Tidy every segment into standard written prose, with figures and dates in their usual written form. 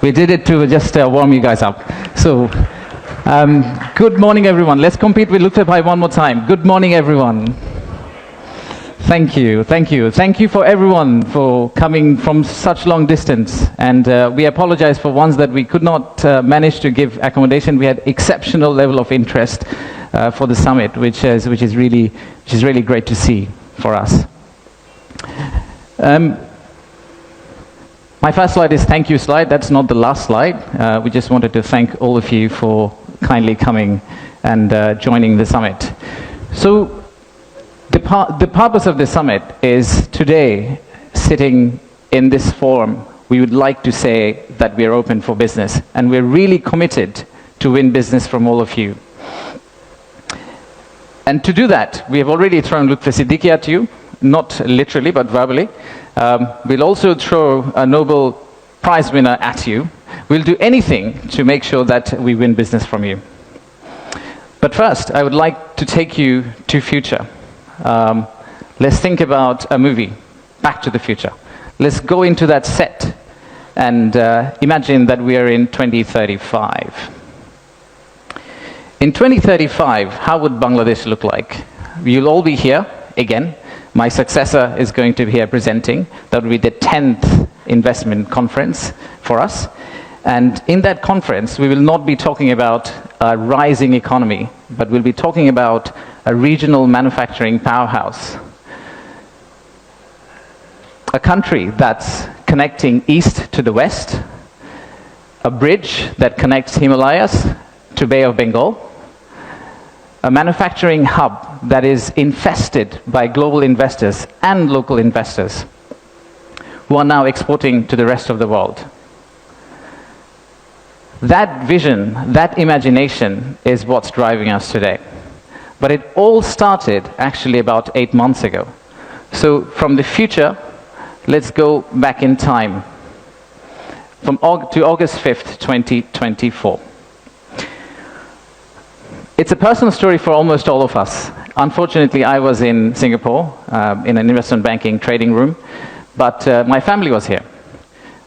We did it to just warm you guys up. So, good morning, everyone. Let's compete with Lufthansa one more time. Good morning, everyone. Thank you, thank you. Thank you for everyone for coming from such long distance. And we apologize for ones that we could not manage to give accommodation. We had exceptional level of interest for the summit, which is really great to see for us. My first slide is thank you slide. That's not the last slide. We just wanted to thank all of you for kindly coming and joining the summit. So the purpose of the summit is today, sitting in this forum, we would like to say that we are open for business, and we're really committed to win business from all of you. And to do that, we have already thrown Lutfi Siddiqui at you, not literally, but verbally. We'll also throw a Nobel Prize winner at you. We'll do anything to make sure that we win business from you. But first, I would like to take you to future. Let's think about a movie, Back to the Future. Let's go into that set and imagine that we are in 2035. In 2035, how would Bangladesh look like? You'll all be here again. My successor is going to be here presenting. That will be the 10th investment conference for us. And in that conference, we will not be talking about a rising economy, but we'll be talking about a regional manufacturing powerhouse. A country that's connecting east to the west, a bridge that connects Himalayas to Bay of Bengal, a manufacturing hub that is infested by global investors and local investors who are now exporting to the rest of the world. That vision, that imagination is what's driving us today. But it all started actually about 8 months ago. So from the future, let's go back in time to August 5th, 2024. It's a personal story for almost all of us. Unfortunately, I was in Singapore in an investment banking trading room, but my family was here.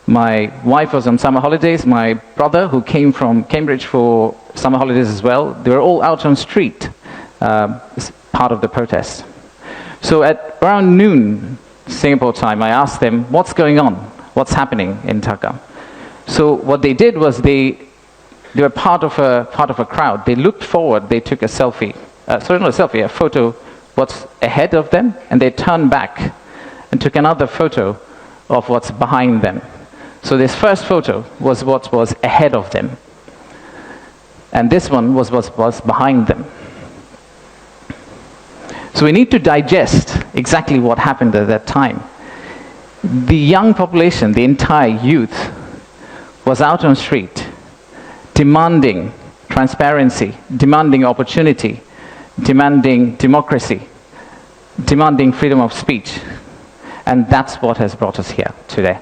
My wife was on summer holidays. My brother, who came from Cambridge for summer holidays as well, they were all out on the street as part of the protest. So at around noon Singapore time, I asked them, what's going on? What's happening in Dhaka? So what they did was they were part of a crowd. They looked forward, they took a selfie. Sorry, not a selfie, a photo what's ahead of them, and they turned back and took another photo of what's behind them. So this first photo was what was ahead of them. And this one was what was behind them. So we need to digest exactly what happened at that time. The young population, the entire youth, was out on the street, demanding transparency, demanding opportunity, demanding democracy, demanding freedom of speech. And that's what has brought us here today.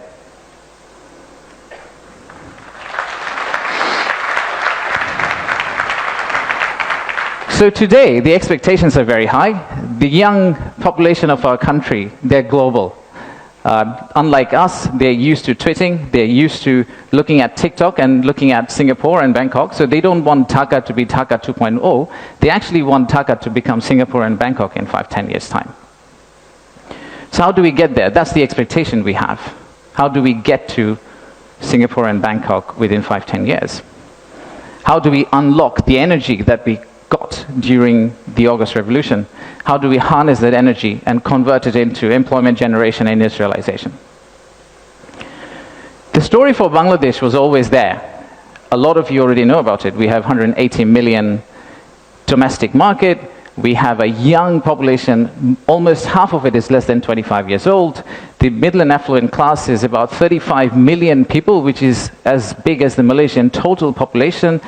So today, the expectations are very high. The young population of our country, they're global. Unlike us, they're used to tweeting, they're used to looking at TikTok and looking at Singapore and Bangkok, so they don't want Dhaka to be Dhaka 2.0, they actually want Dhaka to become Singapore and Bangkok in 5-10 years' time. So how do we get there? That's the expectation we have. How do we get to Singapore and Bangkok within 5-10 years? How do we unlock the energy that we got during the August Revolution? How do we harness that energy and convert it into employment generation and industrialization? The story for Bangladesh was always there. A lot of you already know about it. We have 180 million domestic market. We have a young population. Almost half of it is less than 25 years old. The middle and affluent class is about 35 million people, which is as big as the Malaysian total population.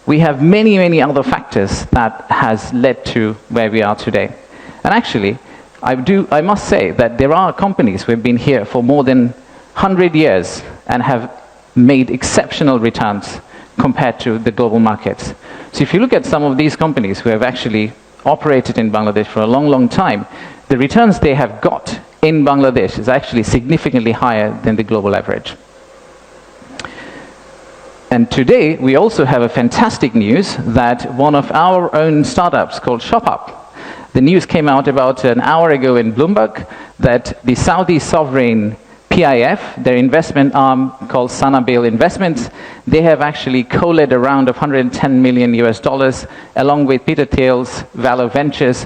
We have many, many other factors that has led to where we are today. And actually, I must say that there are companies who have been here for more than 100 years and have made exceptional returns compared to the global markets. So if you look at some of these companies who have actually operated in Bangladesh for a long, long time, the returns they have got in Bangladesh is actually significantly higher than the global average. And today, we also have a fantastic news that one of our own startups called ShopUp, the news came out about an hour ago in Bloomberg that the Saudi sovereign PIF, their investment arm called Sanabil Investments, they have actually co-led a round of $110 million US, along with Peter Thiel's Valor Ventures,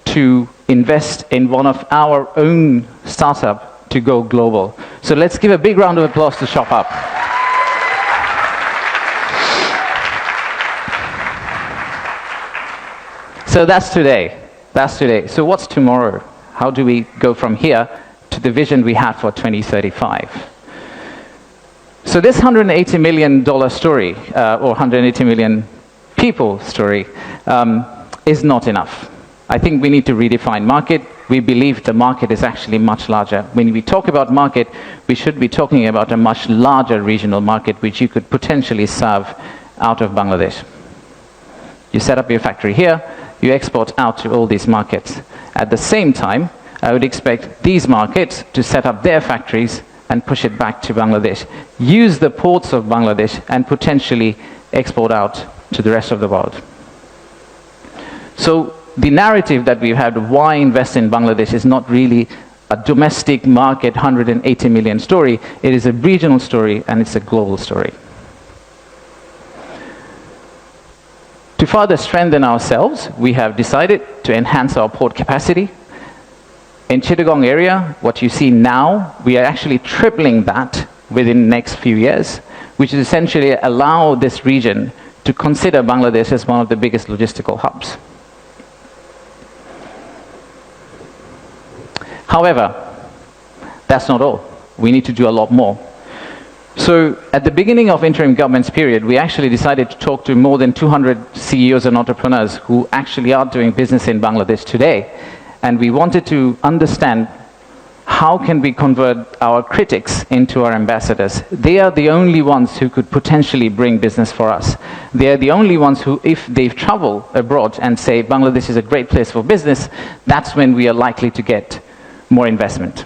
to invest in one of our own startup to go global. So let's give a big round of applause to ShopUp. So that's today. That's today. So what's tomorrow? How do we go from here to the vision we had for 2035? So this $180 million story, or 180 million people story, is not enough. I think we need to redefine market. We believe the market is actually much larger. When we talk about market, we should be talking about a much larger regional market which you could potentially serve out of Bangladesh. You set up your factory here, you export out to all these markets. At the same time, I would expect these markets to set up their factories and push it back to Bangladesh. Use the ports of Bangladesh and potentially export out to the rest of the world. So the narrative that we've had, why invest in Bangladesh, is not really a domestic market 180 million story. It is a regional story and it's a global story. To further strengthen ourselves, we have decided to enhance our port capacity. In Chittagong area, what you see now, we are actually tripling that within the next few years, which is essentially allow this region to consider Bangladesh as one of the biggest logistical hubs. However, that's not all. We need to do a lot more. So at the beginning of interim government's period, we actually decided to talk to more than 200 CEOs and entrepreneurs who actually are doing business in Bangladesh today. And we wanted to understand how can we convert our critics into our ambassadors. They are the only ones who could potentially bring business for us. They are the only ones who, if they've traveled abroad and say Bangladesh is a great place for business, that's when we are likely to get more investment.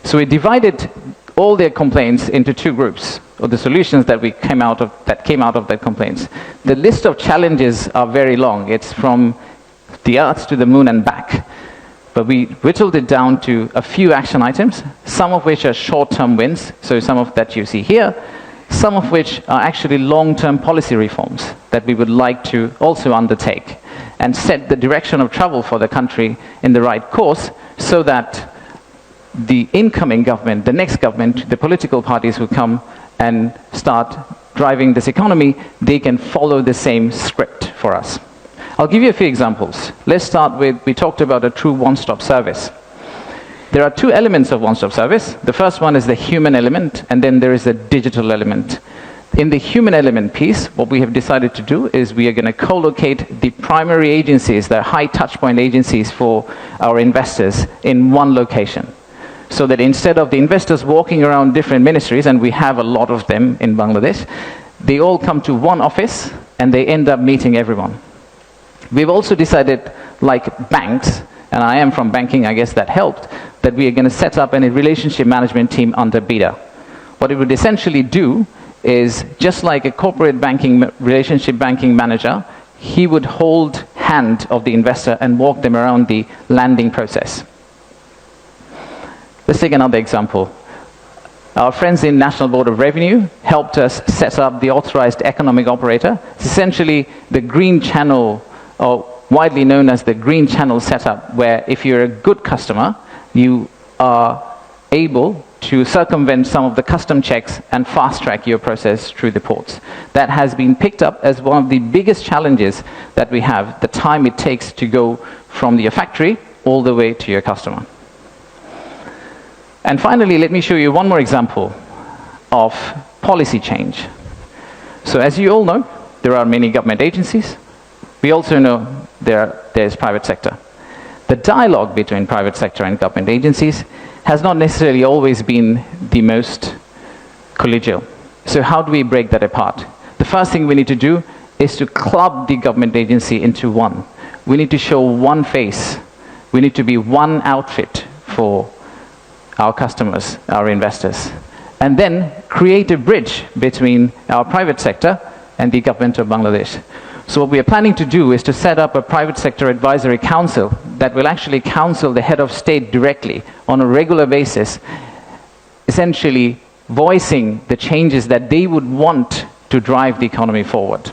So we divided all their complaints into two groups, or the solutions that came out of their complaints. The list of challenges are very long. It's from the earth to the moon and back. But we whittled it down to a few action items, some of which are short-term wins, so some of that you see here, some of which are actually long-term policy reforms that we would like to also undertake and set the direction of travel for the country in the right course so that the incoming government, the next government, the political parties who come and start driving this economy, they can follow the same script for us. I'll give you a few examples. Let's start with, we talked about a true one-stop service. There are two elements of one-stop service. The first one is the human element, and then there is the digital element. In the human element piece, what we have decided to do is we are going to co-locate the primary agencies, the high touchpoint agencies for our investors in one location. So that instead of the investors walking around different ministries, and we have a lot of them in Bangladesh, they all come to one office and they end up meeting everyone. We've also decided, like banks, and I am from banking, I guess that helped, that we are going to set up a relationship management team under Bida. What it would essentially do is, just like a corporate banking, relationship banking manager, he would hold hand of the investor and walk them around the landing process. Let's take another example. Our friends in National Board of Revenue helped us set up the authorized economic operator. It's essentially the green channel, or widely known as the green channel setup, where if you're a good customer, you are able to circumvent some of the custom checks and fast-track your process through the ports. That has been picked up as one of the biggest challenges that we have, the time it takes to go from your factory all the way to your customer. And finally, let me show you one more example of policy change. So as you all know, there are many government agencies. We also know there's private sector. The dialogue between private sector and government agencies has not necessarily always been the most collegial. So how do we break that apart? The first thing we need to do is to club the government agency into one. We need to show one face. We need to be one outfit for our customers, our investors. and then create a bridge between our private sector and the government of Bangladesh. So what we are planning to do is to set up a private sector advisory council that will actually counsel the head of state directly on a regular basis, essentially voicing the changes that they would want to drive the economy forward.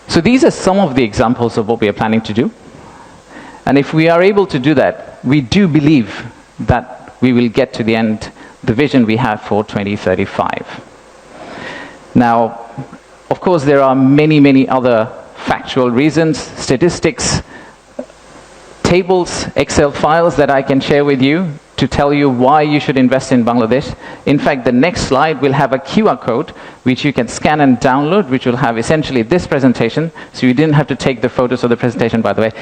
So these are some of the examples of what we are planning to do. And if we are able to do that, we do believe that we will get to the end, the vision we have for 2035. Now, of course, there are many, many other factual reasons, statistics, tables, Excel files that I can share with you to tell you why you should invest in Bangladesh. In fact, the next slide will have a QR code which you can scan and download, which will have essentially this presentation. So you didn't have to take the photos of the presentation, by the way.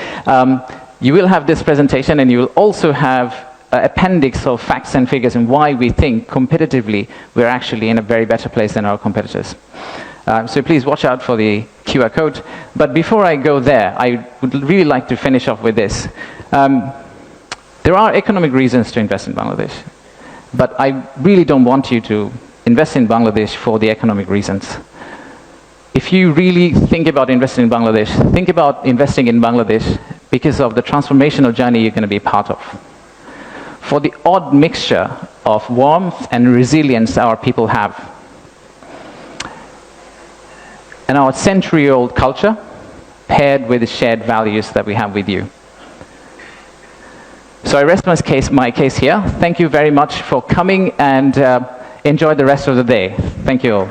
You will have this presentation, and you will also have an appendix of facts and figures and why we think competitively we're actually in a very better place than our competitors. So please watch out for the QR code. But before I go there, I would really like to finish off with this. There are economic reasons to invest in Bangladesh, but I really don't want you to invest in Bangladesh for the economic reasons. If you really think about investing in Bangladesh, think about investing in Bangladesh because of the transformational journey you're going to be part of. For the odd mixture of warmth and resilience our people have, and our century-old culture paired with the shared values that we have with you. So I rest my case here. Thank you very much for coming, and enjoy the rest of the day. Thank you all.